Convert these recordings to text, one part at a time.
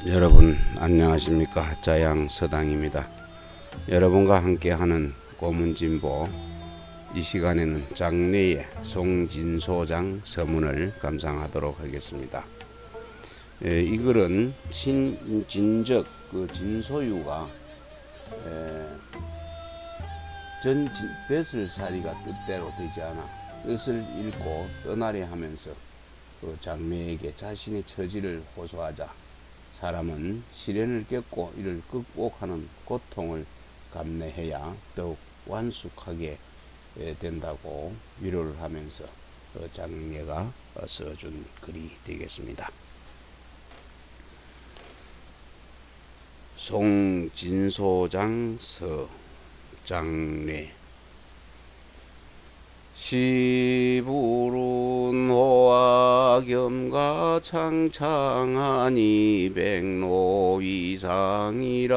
여러분 안녕하십니까. 자양 서당입니다. 여러분과 함께하는 고문진보, 이 시간에는 장례의 송진소장 서문을 감상하도록 하겠습니다. 이 글은 신진적 진소유가 뱃을살이가 뜻대로 되지 않아 뜻을 잃고 떠나려 하면서 장래에게 자신의 처지를 호소하자 사람은 시련을 겪고 이를 극복하는 고통을 감내해야 더욱 완숙하게 된다고 위로를 하면서 장례가 써준 글이 되겠습니다. 송진소장 서 장례. 시부른 호와 겸가 창창하니 백로 이상이라니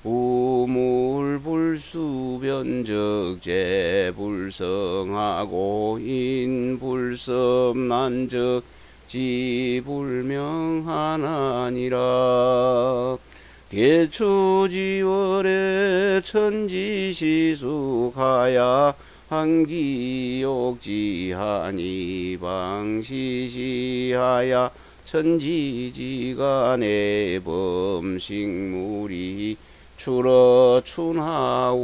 우물불수변적 재불성하고 인불섭난적 지불명하나니라. 대초지월에 천지시숙하야 한기욕지하니 방시시하야 천지지간의 범식물이 추러 춘하우로지여하야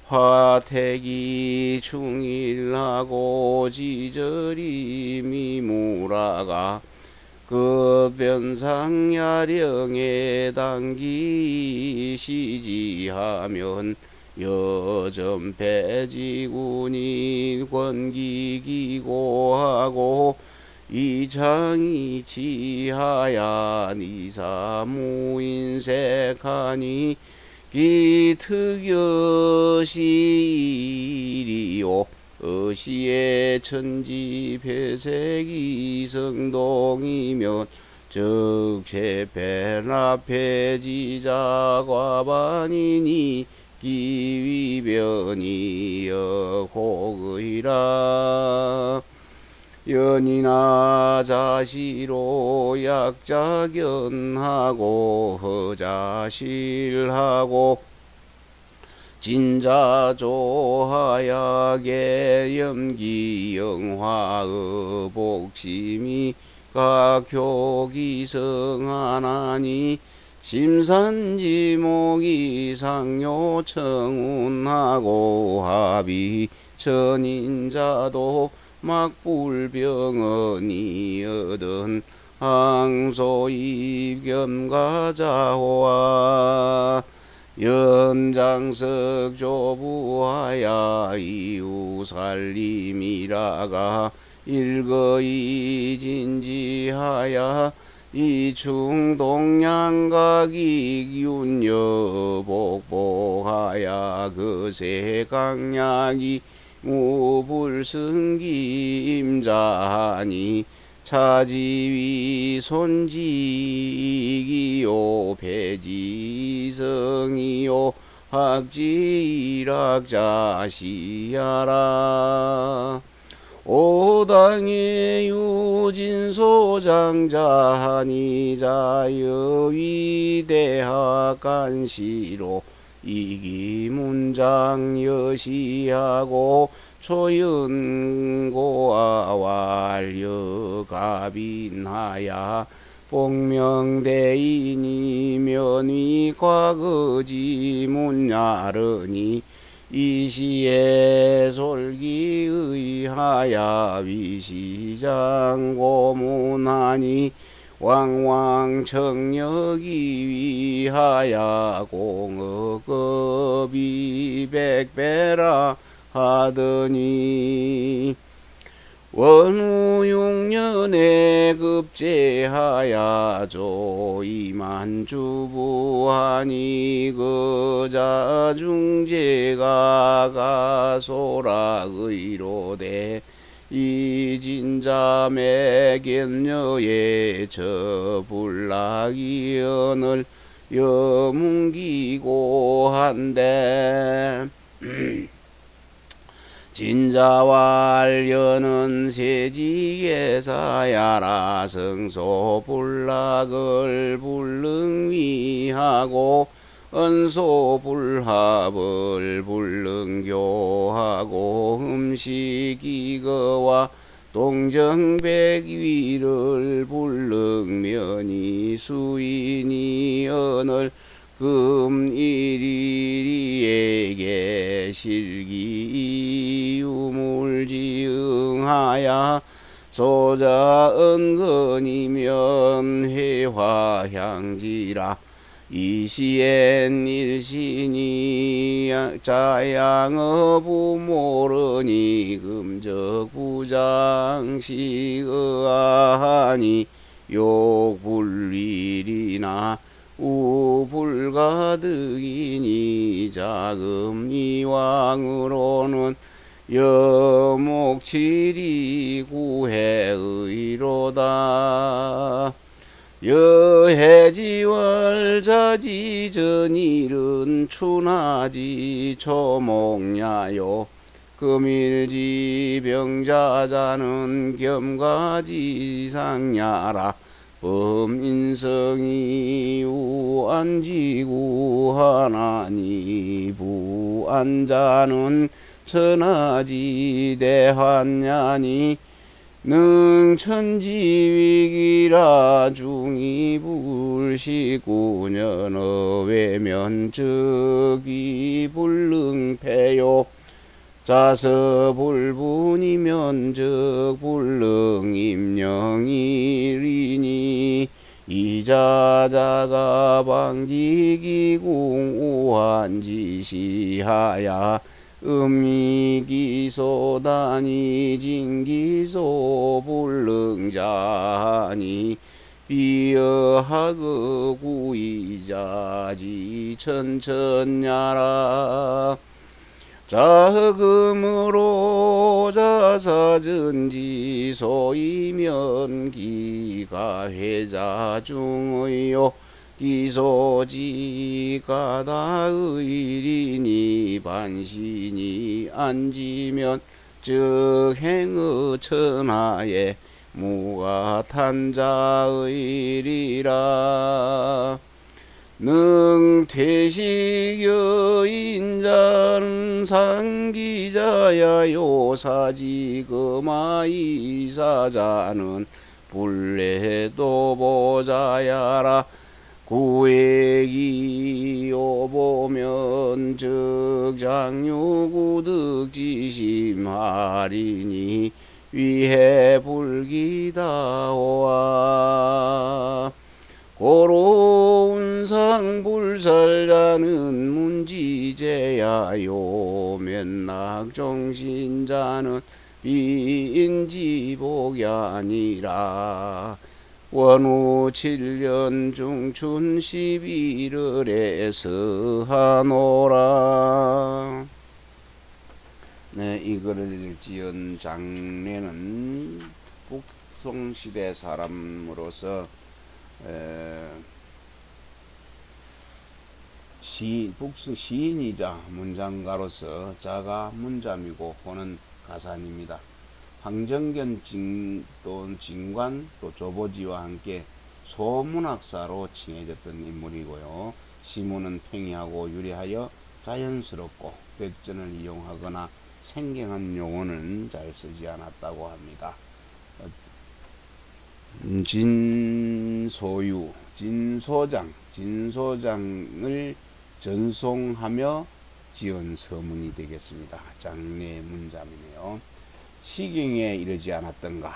화택이 충일하고 지절이 미무라가 그 변상야령에 당기 시지하면 여전폐지군이 권기기고하고 이창이 지하야 니사무인색하니 기특여시리요 어시의 천지폐색이 성동이면 적체패나폐지자과반이니 기위변이 여곡의라. 연이나 자시로 약자견하고 허자실하고 진자조하야계 염기영화의 복심이 각효기성하나니 심산지목이 상요청운하고 합이 천인자도 막불병언이 얻은 항소입겸가자호와 연장석 조부하야 이우살림이라가 일거이진지하야 이충동양각이 윤여복복하야 그세강약이 무불승기임자하니 차지위 손지기요 폐지성이요 학지일학자시야라. 오당의 유진소장자하니 자여위대학간시로 이기문장 여시하고 초연고아 완료갑인하야 복명대인이 면위과거지문야르니 이시에 솔기의하야 위시장고문하니 왕왕청력이 위하야 공업급이 백배라 하더니 원후 6년에 급제하야 조이만주부하니 그자중제가 가소라 의로되 이진자매견녀의 저불락이언을 여문기고 한데 진자왈려는 세지계사야라 성소불락을 불능위하고 언소불합을 불능교하고 음식이거와 동정백위를 불능면이 수인이 언을 금일이에게 실기 유물지응하야 소자 은근이면 회화향지라 이시엔 일신이 자양어 부모르니 금적 부장시의하니 욕불일이나 우불가득이니 자금이왕으로는 여목칠이 구해의로다. 여해지월자지 전일은 춘하지 초목야요 금일지 병자자는 겸가지상야라 범인성이 우안지구 하나니 부안자는 천하지 대환야니 능천지위기라 중이불시구년 외면적이 불능패요 자서불분이면적 불능임령이리니 이자자가 방기기궁 우한지시하야 음미기소다니 징기소 불능자니 비여하그 구이자지 천천야라 자흑음으로 자사전지 소이면 기가회자 중의요 기소지 가다의리니 반신이 앉으면 즉행의 천하에 무가탄자의리라 능퇴식여인자는 상기자야 요사지금아이사자는 불례도 보자야라 구액이요 보면 즉장유구득지심하리니 위해 불기다오아 고로운상불살자는 문지제야요 면낙정신자는 비인지복이 아니라 원후 7년 중춘 11월에서 하노라. 네, 이 글을 지은 장례는 북송시대 사람으로서 북송 시인이자 문장가로서 자가 문잠이고 호는 가산입니다. 황정견 또는 진관 또 조보지와 함께 소문학사로 칭해졌던 인물이고요. 시문은 팽이하고 유리하여 자연스럽고 백전을 이용하거나 생경한 용어는 잘 쓰지 않았다고 합니다. 진소유, 진소장을 전송하며 지은 서문이 되겠습니다. 장례 문잠이네요. 시경에 이르지 않았던가.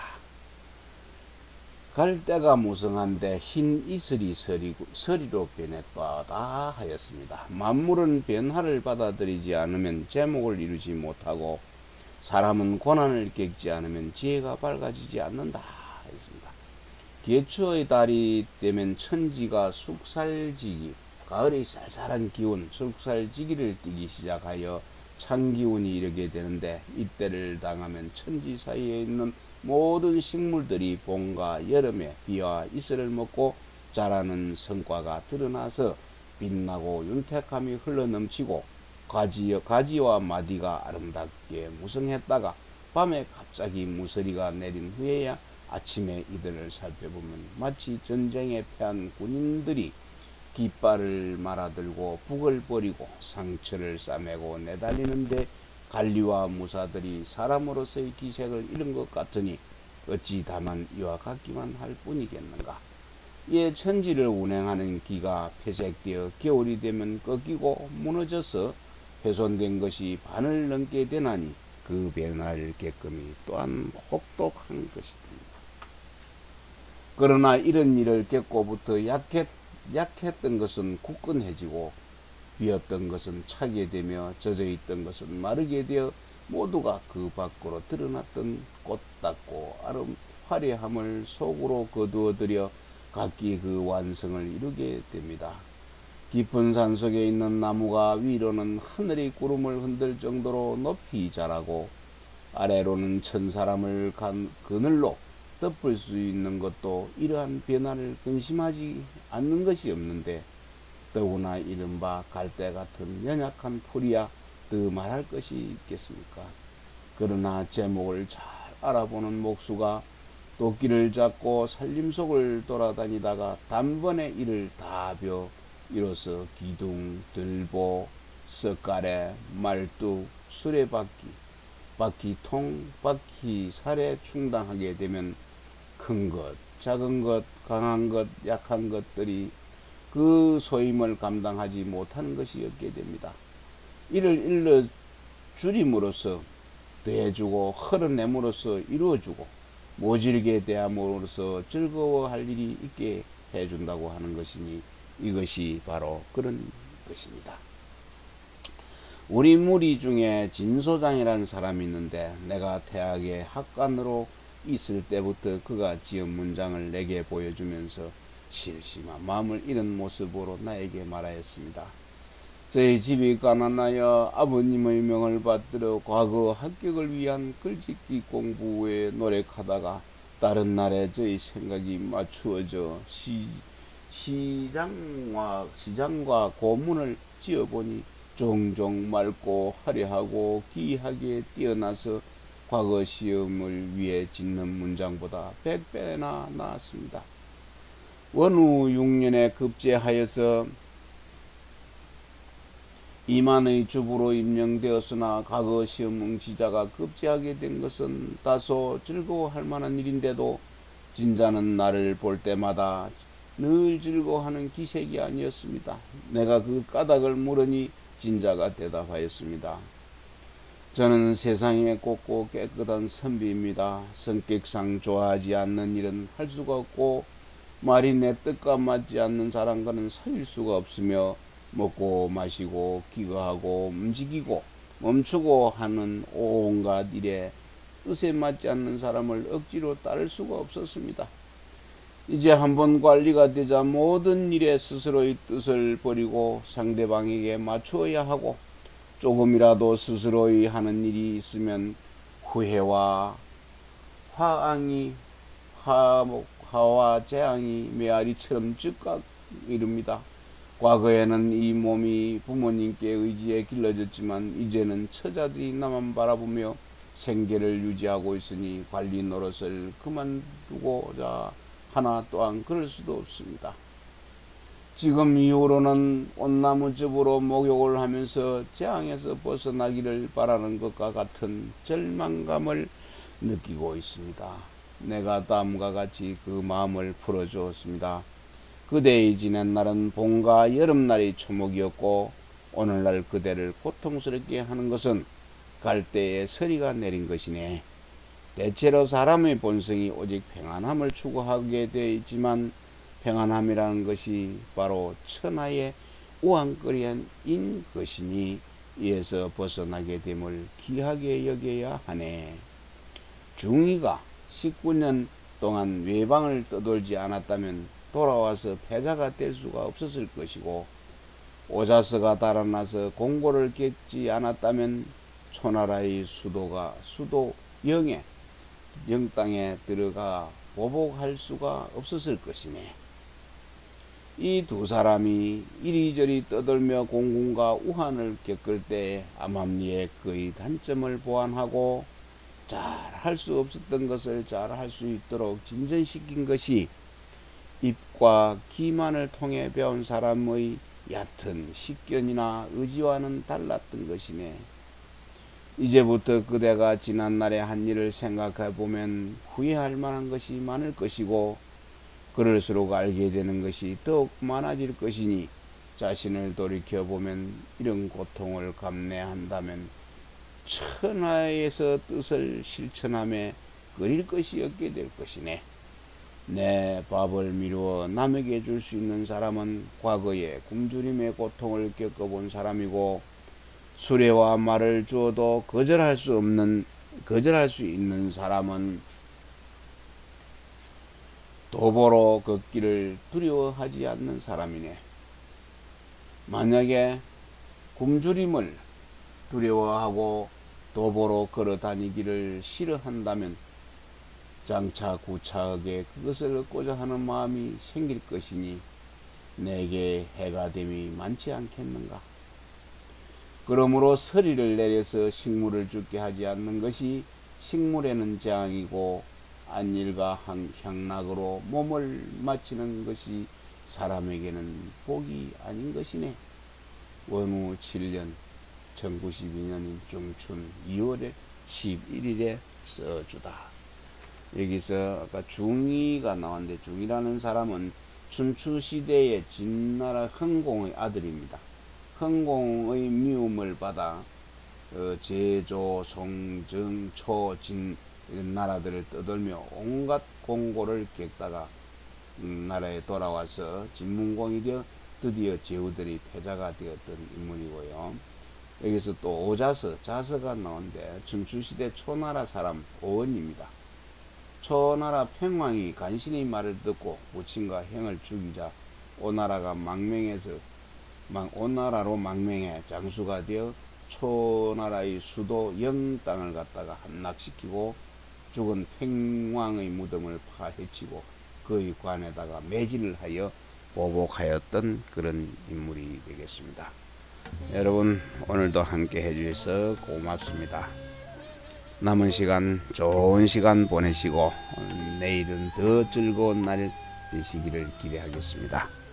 갈대가 무성한데 흰 이슬이 서리로 변했다 하였습니다. 만물은 변화를 받아들이지 않으면 제목을 이루지 못하고 사람은 고난을 겪지 않으면 지혜가 밝아지지 않는다 하였습니다. 계추의 달이 되면 천지가 숙살지기, 가을의 쌀쌀한 기운, 숙살지기를 띠기 시작하여 찬기운이 이르게 되는데 이때를 당하면 천지 사이에 있는 모든 식물들이 봄과 여름에 비와 이슬을 먹고 자라는 성과가 드러나서 빛나고 윤택함이 흘러넘치고 가지와 마디가 아름답게 무성했다가 밤에 갑자기 무서리가 내린 후에야 아침에 이들을 살펴보면 마치 전쟁에 패한 군인들이 깃발을 말아들고 북을 버리고 상처를 싸매고 내달리는데 관리와 무사들이 사람으로서의 기색을 잃은 것 같으니 어찌 다만 이와 같기만 할 뿐이겠는가. 이에 천지를 운행하는 기가 폐색되어 겨울이 되면 꺾이고 무너져서 훼손된 것이 반을 넘게 되나니 그 변화를 겪음이 또한 혹독한 것이다. 그러나 이런 일을 겪고부터 약했던 것은 굳건해지고 비었던 것은 차게 되며 젖어있던 것은 마르게 되어 모두가 그 밖으로 드러났던 꽃같고 화려함을 속으로 거두어들여 각기 그 완성을 이루게 됩니다. 깊은 산속에 있는 나무가 위로는 하늘의 구름을 흔들 정도로 높이 자라고 아래로는 천사람을 그늘로 덮을 수 있는 것도 이러한 변화를 근심하지 않는 것이 없는데 더구나 이른바 갈대 같은 연약한 풀이야 더 말할 것이 있겠습니까? 그러나 제목을 잘 알아보는 목수가 도끼를 잡고 살림속을 돌아다니다가 단번에 이를 다 벼 이로써 기둥, 들보, 석가래, 말뚝, 수레바퀴, 바퀴통, 바퀴살에 충당하게 되면 큰 것, 작은 것, 강한 것, 약한 것들이 그 소임을 감당하지 못하는 것이 없게 됩니다. 이를 일러 줄임으로써 더해주고 흘러냄으로써 이루어주고 모질게 대함으로써 즐거워할 일이 있게 해준다고 하는 것이니 이것이 바로 그런 것입니다. 우리 무리 중에 진소장이라는 사람이 있는데 내가 대학의 학관으로 있을 때부터 그가 지은 문장을 내게 보여주면서 실심한 마음을 잃은 모습으로 나에게 말하였습니다. 저희 집이 가난하여 아버님의 명을 받들어 과거 합격을 위한 글짓기 공부에 노력하다가 다른 날에 저희 생각이 맞추어져 시장과 고문을 지어보니 종종 맑고 화려하고 기이하게 뛰어나서 과거 시험을 위해 짓는 문장보다 100배나 나았습니다. 원후 6년에 급제하여서 이만의 주부로 임명되었으나 과거 시험 응시자가 급제하게 된 것은 다소 즐거워할 만한 일인데도 진자는 나를 볼 때마다 늘 즐거워하는 기색이 아니었습니다. 내가 그 까닭을 물으니 진자가 대답하였습니다. 저는 세상에 곱고 깨끗한 선비입니다. 성격상 좋아하지 않는 일은 할 수가 없고 말이 내 뜻과 맞지 않는 사람과는 사귈 수가 없으며 먹고 마시고 기거하고 움직이고 멈추고 하는 온갖 일에 뜻에 맞지 않는 사람을 억지로 따를 수가 없었습니다. 이제 한번 관리가 되자 모든 일에 스스로의 뜻을 버리고 상대방에게 맞추어야 하고 조금이라도 스스로의 하는 일이 있으면 후회와 화와 재앙이 메아리처럼 즉각 이릅니다. 과거에는 이 몸이 부모님께 의지해 길러졌지만 이제는 처자들이 나만 바라보며 생계를 유지하고 있으니 관리 노릇을 그만두고자 하나 또한 그럴 수도 없습니다. 지금 이후로는 온나무즙으로 목욕을 하면서 재앙에서 벗어나기를 바라는 것과 같은 절망감을 느끼고 있습니다. 내가 다음과 같이 그 마음을 풀어주었습니다. 그대의 지낸 날은 봄과 여름날의 초목이었고 오늘날 그대를 고통스럽게 하는 것은 갈대에 서리가 내린 것이네. 대체로 사람의 본성이 오직 평안함을 추구하게 되어 있지만 평안함이라는 것이 바로 천하의 우왕거리인 것이니 이에서 벗어나게 됨을 귀하게 여겨야 하네. 중이가 19년 동안 외방을 떠돌지 않았다면 돌아와서 패자가 될 수가 없었을 것이고 오자스가 달아나서 공고를 겪지 않았다면 초나라의 수도 영땅에 들어가 보복할 수가 없었을 것이네. 이 두 사람이 이리저리 떠들며 공군과 우환을 겪을 때 암암리의 그의 단점을 보완하고 잘 할 수 없었던 것을 잘 할 수 있도록 진전시킨 것이 입과 기만을 통해 배운 사람의 얕은 식견이나 의지와는 달랐던 것이네. 이제부터 그대가 지난날의 한 일을 생각해 보면 후회할 만한 것이 많을 것이고 그럴수록 알게 되는 것이 더욱 많아질 것이니 자신을 돌이켜보면 이런 고통을 감내한다면 천하에서 뜻을 실천함에 그릴 것이 없게 될 것이네. 내 밥을 미루어 남에게 줄 수 있는 사람은 과거에 굶주림의 고통을 겪어본 사람이고 수레와 말을 주어도 거절할 수 있는 사람은 도보로 걷기를 두려워하지 않는 사람이네. 만약에 굶주림을 두려워하고 도보로 걸어 다니기를 싫어한다면 장차 구차하게 그것을 얻고자 하는 마음이 생길 것이니 내게 해가 됨이 많지 않겠는가. 그러므로 서리를 내려서 식물을 죽게 하지 않는 것이 식물에는 재앙이고 안일과 향락으로 몸을 마치는 것이 사람에게는 복이 아닌 것이네. 원후 7년 1992년인 중춘 2월에 11일에 써주다. 여기서 아까 중이가 나왔는데 중이라는 사람은 춘추시대의 진나라 흥공의 아들입니다. 흥공의 미움을 받아 제조, 송정, 초, 진 이런 나라들을 떠돌며 온갖 공고를 겪다가 나라에 돌아와서 진문공이 되어 드디어 제후들이 패자가 되었던 인물이고요. 여기서 또 오자서, 자서가 나오는데 춘추시대 초나라 사람 오원입니다. 초나라 평왕이 간신히 말을 듣고 부친과 형을 죽이자 오나라로 망명해 장수가 되어 초나라의 수도 영땅을 갖다가 함락시키고 죽은 평왕의 무덤을 파헤치고 그의 관에다가 매질을 하여 보복하였던 그런 인물이 되겠습니다. 여러분 오늘도 함께 해주셔서 고맙습니다. 남은 시간 좋은 시간 보내시고 내일은 더 즐거운 날 되시기를 기대하겠습니다.